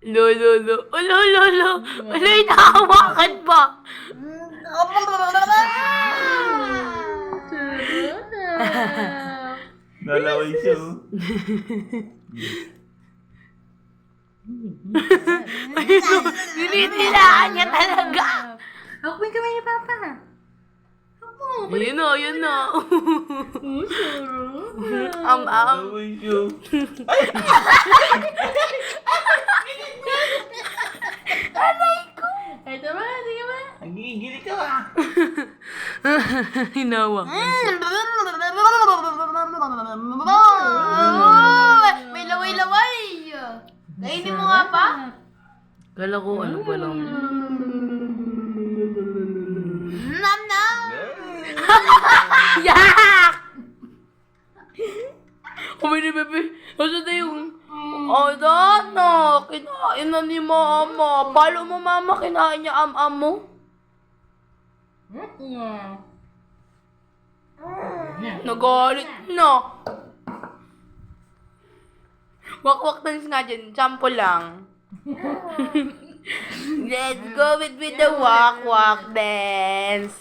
Lo. Lo. Ano yung nakahawakan pa? Nalaway siya, oh. Ayun, nilitilaan niya talaga. Ako yung kamay ni Papa. Ako. Yun na. Sarap. Am. Nalaway siya. Ito ba? Sige ba? Nagigili ka, ah. Hinawak. May laway-laway. Kainin mo nga pa. Kala ko ano pa lang. Nam. Yak! Kumini bebe. Asa na yung... Dana! Kinain na ni mama. Palo mo mama, kinain niya am-am mo? Nagalit na. Wak-wak dance nga dyan. Sample lang. Let's go with the walk-walk dance.